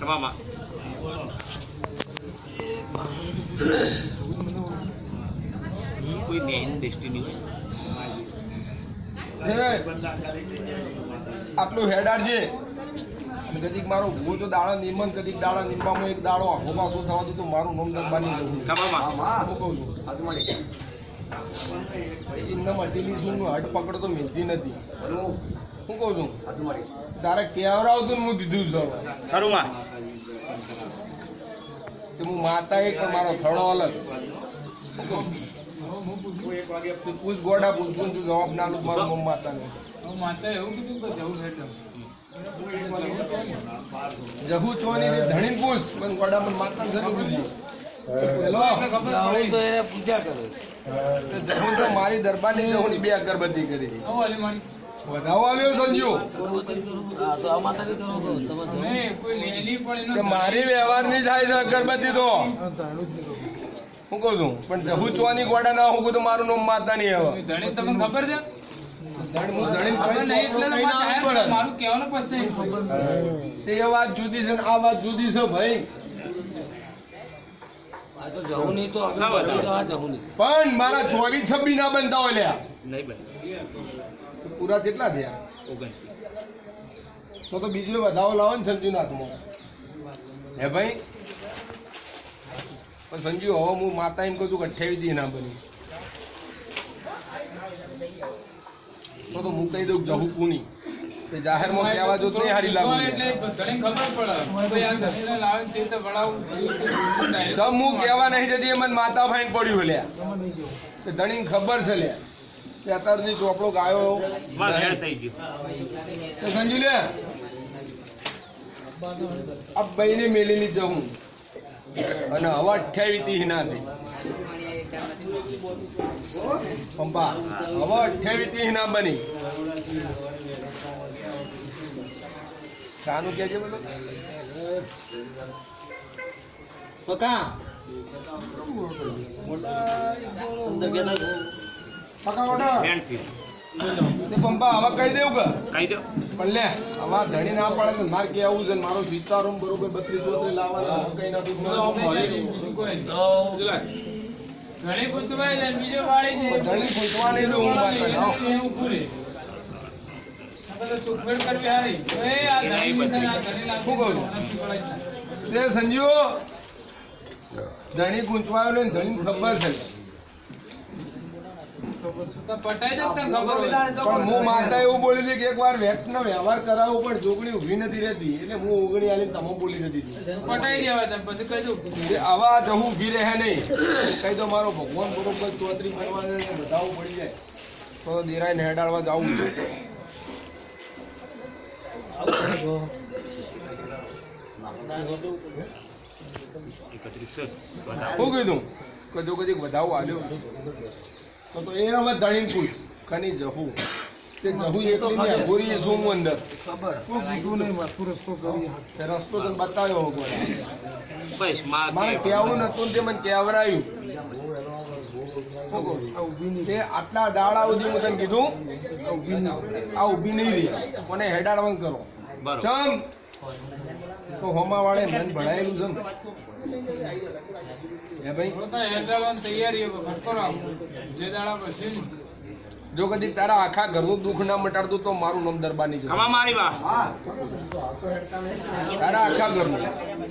તમામાં કોઈ નેન ડેસ્ટિની હોય આટલું હેડાડજે કદીક મારો ભૂ તો દાડા નિમન કદીક દાડા નિમવામાં એક દાડો આખો પાછો થવા તો મારું નામ દરબારની જવું હું કહું છું એમને મટીલી શું હટ પકડ તો મિલતી નથી હું કહું છું તારે કેવરાવતું હું દીધું છે ખરું કે હું માતા એક મારો થડો અલગ પૂછ ગોડા પૂછું છું જવાબ ના લું મારું મમ માતા ને જહુ ચોની ધણી પૂછ પણ ગોડા મને માતા જરૂર પૂજા કરે જહુ તો મારી દરબારની જહુની 2 અગરબત્તી કરી વધાવો આવ્યો સંજુ મારી વ્યવહાર ની થાય છે અગરબત્તી તો હું કહું છું પણ જહુ ચોની ગોડા ના હું તો મારું નામ માતા નહીં હવે તમને ખબર છે તે વાત જુદી છે આ વાત જુદી છે ભાઈ પણ મારા 24-26 ના બનતા હોય લ્યા પૂરા કેટલા થયા તો બીજો વધાવો લાવો ને સંજુનાથમાં હે ભાઈ સંજુ હવે હું માતા એમ કહું છું કે 28 ના બની તો હું કહી દઉં જહુ કુની જાહેરમાં કહેવા જો નહીં હારી લાગુ સબ હું કહેવા નહીં જતી એ મને માતા ફાઈન પડ્યું લ્યા ધણી ખબર છે લ્યા કે અત્યારથી ચોપડો ગાયો સંજુ લે આ ભાઈને મેલેલી જવું અને હવા 28 ના થઈ પંપા હવા 28 ના બની શાનું કે છે બોલો પકા અંદર ગયા પકા ઓડા પંપા હવા કહી દેવું કે કહી દો પણ લે હવા ધણી ના પડે ને મારે કેવું છે મારો સીતારામ બરોબર 32-34 લાવવાના કઈ નથી ઘણી પૂછવાય ને બીજો વાળી ને ધણી પૂછવાની તો હું વાત કરું સુખવેડ કરવી હારી એ આ ધણી મિશન આ ધણી લાગુ શું કહું તે સંજુ ધણી પૂછવાયો ને ધણી ખબર છે તો પટાઈ દે તને ખબર પણ હું માતા એવું બોલી હતી કે એકવાર વ્યક્તિનો વ્યવહાર કરાવવો પણ જોગણી ઊભી નથી રહેતી એટલે હું ઓગણી આલીને તમે બોલી નથી પટાઈ દેવા તને પછી કહી દઉં આવા જવું ઊભી રહે નહીં કહી દો મારો ભગવાન બરોબર 34 બનવાને બધાવું પડી જાય તો દેરાય હેડાડવા જવું છે શું કીધું કે જો કદી વધાવો આવ્યો તો એ હવે ધણી પૂછ કની જહુ તે જહુ એકલી ની અઘોરી ઝૂમ અંદર ખબર તું કીધું નહીં માથું રસ્તો કરી રસ્તો તને બતાવ્યો બસ મારે કહેવું નતું તે મને કહેવરાયું તે આટલા દાડા સુધી હું તને કીધું આ ઊભી નહીં રહી મને હેડાડવાનું કરો ચમ તો હોમા વાળે મન ભણાયેલું છે હે ભાઈ તૈયારી કરો જે દાડા પછી જો કદી તારા આખા ઘરનું દુઃખ ના મટાડતું તો મારું નામ દરબારની છે મારી વાત તારા આખા ઘરનું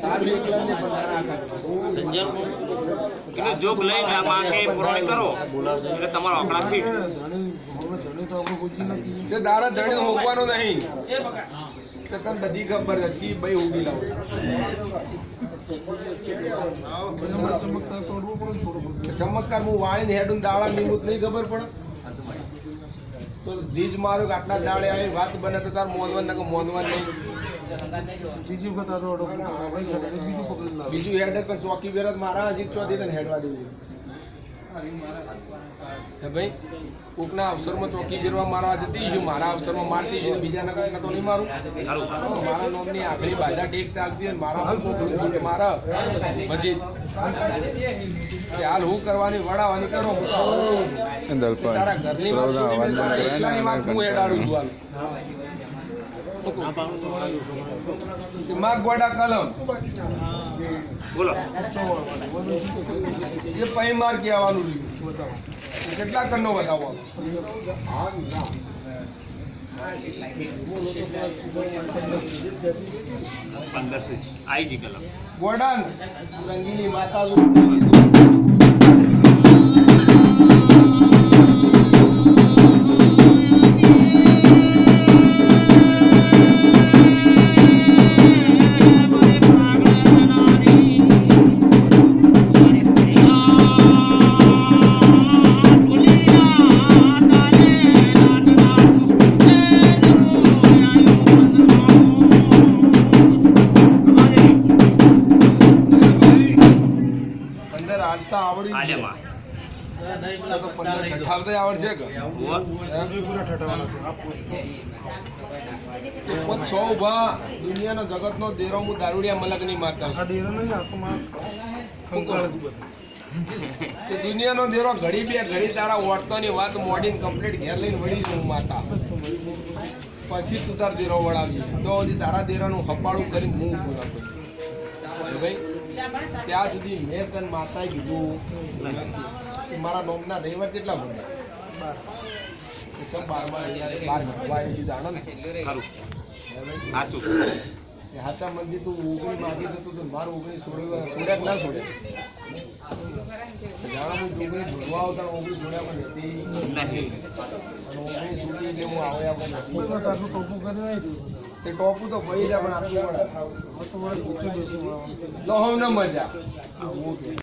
તારું એકલા ને પણ તારા આખા ઘરનું જોગ લઈને માંગે પૂર્ણ કરો એટલે તમારો આંકડા ફીટ તે તારા ધણી હોકવાનું નહીં તો તને બધી ખબર છે ચી ભાઈ ઉગી લાવો ચમત્કાર હું વાળીને હેડું દાડા નિમુત નહીં ખબર પડે તો દીજ મારું કે આટલા દાડે આવી વાત બને તો તાર મોનવાન ને મોનવાન નહીં બીજું હેડ પણ ચોકી બેરત મારા હજી ચોથી તને હેડવા દેવું ભાઈ કોકના અવસરમાં ચોકી ગીરવા મારવા જતી છું મારા અવસરમાં મારતી છું બીજાના કોકના તો નહીં મારું મારા નામની આખરી બાજા ટેક ચાલતી હોય મારા છૂટ મારા પછી હાલ હું કરવાની વડાવાની કરો તારા ઘરની વાત હું હેડાડું છું હાલ માગ ગોડા કલમ બોલો એ પૈ માર કહેવાનું રહ્યું કેટલા કરનો બતાવો 1500 आई जी कलम ગોડાન રંગીલી માતા આવડી आले मां તો 15 ઠઠાવતા આવડશે કે वो પણ 100 ઉભા દુનિયાનો જગતનો દેરો હું દારૂડિયા મલક નહીં મારતા તે દુનિયાનો દેરો ઘડી બે ઘડી તારા વર્તોની વાત મોડીને કમ્પ્લીટ ઘેર લઈને વળી છું માતા પછી તું તાર દેરો વળાવજે તો હજી તારા દેરાનું હપાળું કરીને હું પૂરા કરું ભાઈ ત્યાં સુધી મેં તને માતાએ કીધું કે મારા નોમના રવિવાર કેટલા ભણ્યા 12 જાણો ને खरू आतु હાચા મંદિર તું ઓગણી માગી જતો તો મારું ઓગણી છોડ્યા કે ના છોડ્યા જાણો હું ઓગણી ભણવા આવતા ઓગણી છોડ્યા પણ હતી नहीं અને ઓગણી છોડી એટલે હું આવ્યા પણ નથી તે ટોપું તો ભાઈ પણ આટલું લો હમ ન મજા